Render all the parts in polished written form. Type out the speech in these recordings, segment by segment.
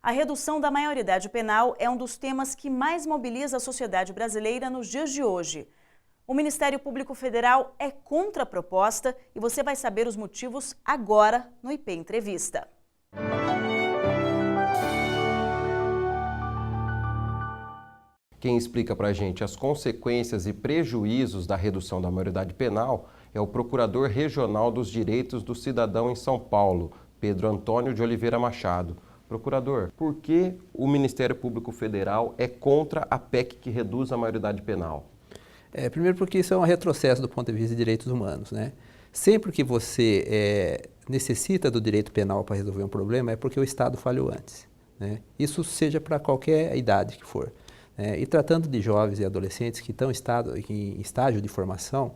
A redução da maioridade penal é um dos temas que mais mobiliza a sociedade brasileira nos dias de hoje. O Ministério Público Federal é contra a proposta e você vai saber os motivos agora no IP Entrevista. Quem explica para a gente as consequências e prejuízos da redução da maioridade penal é o Procurador Regional dos Direitos do Cidadão em São Paulo, Pedro Antônio de Oliveira Machado. Procurador, por que o Ministério Público Federal é contra a PEC que reduz a maioridade penal? Primeiro porque isso é um retrocesso do ponto de vista de direitos humanos, né? Sempre que você necessita do direito penal para resolver um problema é porque o Estado falhou antes, né? Isso seja para qualquer idade que for. E tratando de jovens e adolescentes que estão em estágio de formação,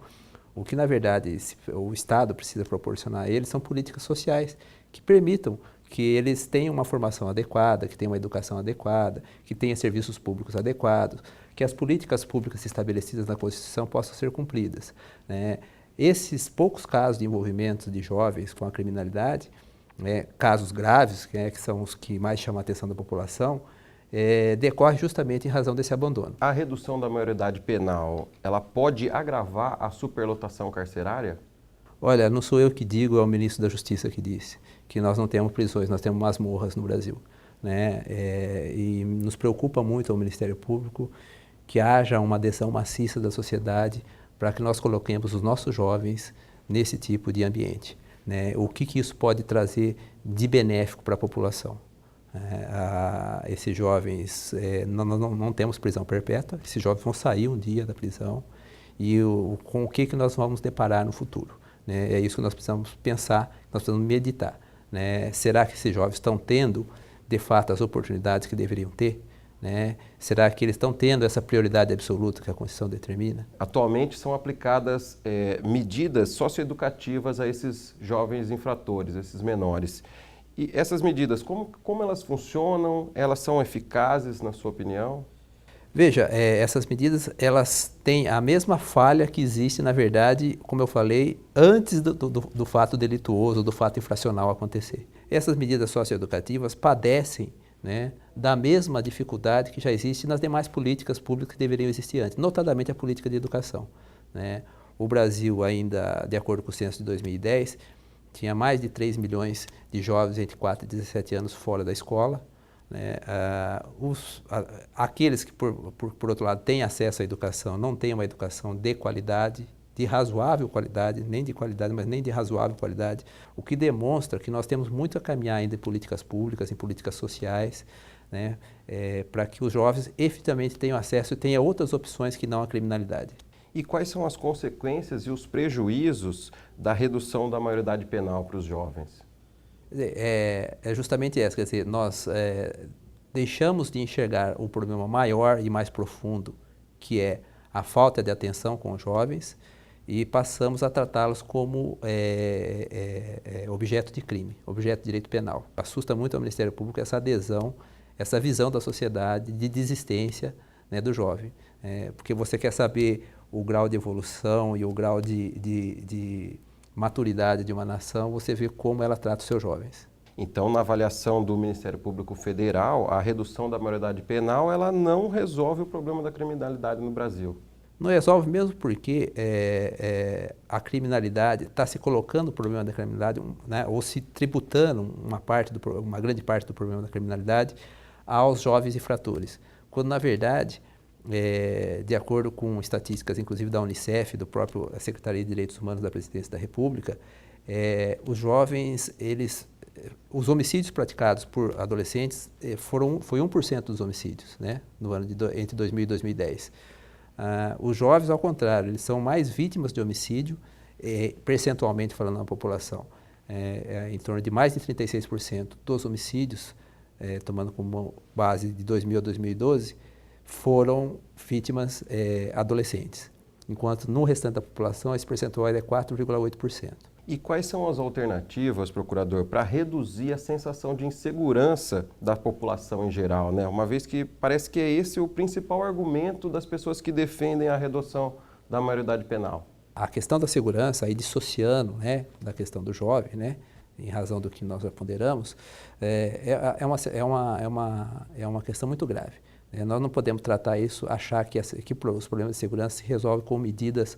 o que na verdade o Estado precisa proporcionar a eles são políticas sociais que permitam que eles tenham uma formação adequada, que tenham uma educação adequada, que tenham serviços públicos adequados, que as políticas públicas estabelecidas na Constituição possam ser cumpridas, né? Esses poucos casos de envolvimento de jovens com a criminalidade, casos graves, que são os que mais chamam a atenção da população, decorre justamente em razão desse abandono. A redução da maioridade penal, ela pode agravar a superlotação carcerária? Olha, não sou eu que digo, é o ministro da Justiça que disse que nós não temos prisões, nós temos masmorras no Brasil, né? E nos preocupa muito ao Ministério Público que haja uma adesão maciça da sociedade para que nós coloquemos os nossos jovens nesse tipo de ambiente, né? O que isso pode trazer de benéfico para a população? Esses jovens, não temos prisão perpétua, esses jovens vão sair um dia da prisão e com o que nós vamos deparar no futuro, né? É isso que nós precisamos pensar, nós precisamos meditar, né? Será que esses jovens estão tendo, de fato, as oportunidades que deveriam ter? Né? Será que eles estão tendo essa prioridade absoluta que a Constituição determina? Atualmente são aplicadas medidas socioeducativas a esses jovens infratores, esses menores. E essas medidas, como elas funcionam? Elas são eficazes, na sua opinião? Veja, essas medidas, elas têm a mesma falha que existe, na verdade, como eu falei, antes do fato delituoso, do fato infracional acontecer. Essas medidas socioeducativas padecem, né, da mesma dificuldade que já existe nas demais políticas públicas que deveriam existir antes, notadamente a política de educação, né? O Brasil ainda, de acordo com o censo de 2010, tinha mais de 3 milhões de jovens entre 4 e 17 anos fora da escola, né? Aqueles que, por outro lado, têm acesso à educação, não têm uma educação de qualidade, de razoável qualidade, nem de qualidade, mas nem de razoável qualidade, o que demonstra que nós temos muito a caminhar ainda em políticas públicas, em políticas sociais, né, para que os jovens efetivamente tenham acesso e tenham outras opções que não a criminalidade. E quais são as consequências e os prejuízos da redução da maioridade penal para os jovens? É justamente essa, quer dizer, nós deixamos de enxergar o problema maior e mais profundo, que é a falta de atenção com os jovens, e passamos a tratá-los como objeto de crime, objeto de direito penal. Assusta muito ao Ministério Público essa adesão, essa visão da sociedade de desistência, né, do jovem. Porque você quer saber o grau de evolução e o grau de maturidade de uma nação, você vê como ela trata os seus jovens. Então, na avaliação do Ministério Público Federal, a redução da maioridade penal, ela não resolve o problema da criminalidade no Brasil. Não resolve mesmo porque a criminalidade está se colocando o problema da criminalidade, né, ou se tributando uma grande parte do problema da criminalidade aos jovens infratores. Quando, na verdade, de acordo com estatísticas, inclusive da Unicef, do próprio Secretaria de Direitos Humanos da Presidência da República, os jovens, os homicídios praticados por adolescentes foi 1% dos homicídios, né, no ano entre 2000 e 2010. Os jovens, ao contrário, eles são mais vítimas de homicídio, percentualmente falando na população. Em torno de mais de 36% dos homicídios, tomando como base de 2000 a 2012, foram vítimas adolescentes, enquanto no restante da população esse percentual é 4,8%. E quais são as alternativas, procurador, para reduzir a sensação de insegurança da população em geral, né? Uma vez que parece que é esse o principal argumento das pessoas que defendem a redução da maioridade penal. A questão da segurança, aí dissociando, né, da questão do jovem, né, em razão do que nós já ponderamos, é uma questão muito grave. Nós não podemos tratar isso, achar que os problemas de segurança se resolvem com medidas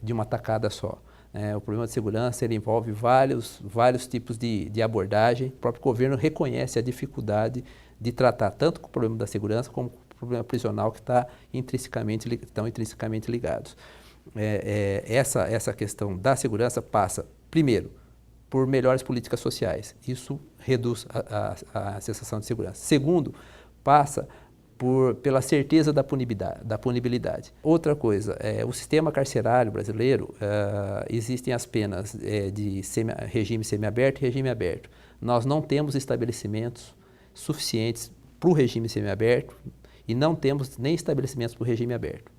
de uma tacada só. O problema de segurança ele envolve vários tipos de abordagem. O próprio governo reconhece a dificuldade de tratar tanto com o problema da segurança como com o problema prisional que estão intrinsecamente ligados. Essa questão da segurança passa, primeiro, por melhores políticas sociais. Isso reduz a sensação de segurança. Segundo, passa pela certeza da punibilidade. Outra coisa, o sistema carcerário brasileiro, existem as penas de regime semiaberto e regime aberto. Nós não temos estabelecimentos suficientes para o regime semiaberto e não temos nem estabelecimentos para o regime aberto.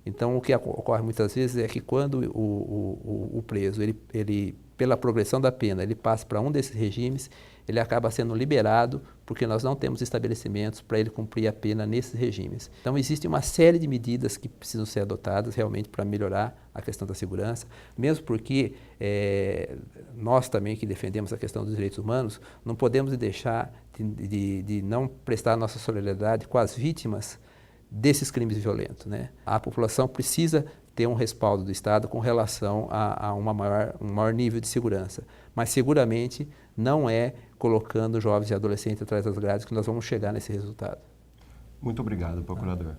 Então, o que ocorre muitas vezes é que quando o preso, ele, pela progressão da pena, ele passa para um desses regimes, ele acaba sendo liberado porque nós não temos estabelecimentos para ele cumprir a pena nesses regimes. Então, existe uma série de medidas que precisam ser adotadas realmente para melhorar a questão da segurança, mesmo porque nós também que defendemos a questão dos direitos humanos, não podemos deixar de não prestar nossa solidariedade com as vítimas desses crimes violentos, né? A população precisa ter um respaldo do Estado com relação a um maior nível de segurança, mas seguramente não é colocando jovens e adolescentes atrás das grades que nós vamos chegar nesse resultado. Muito obrigado, procurador.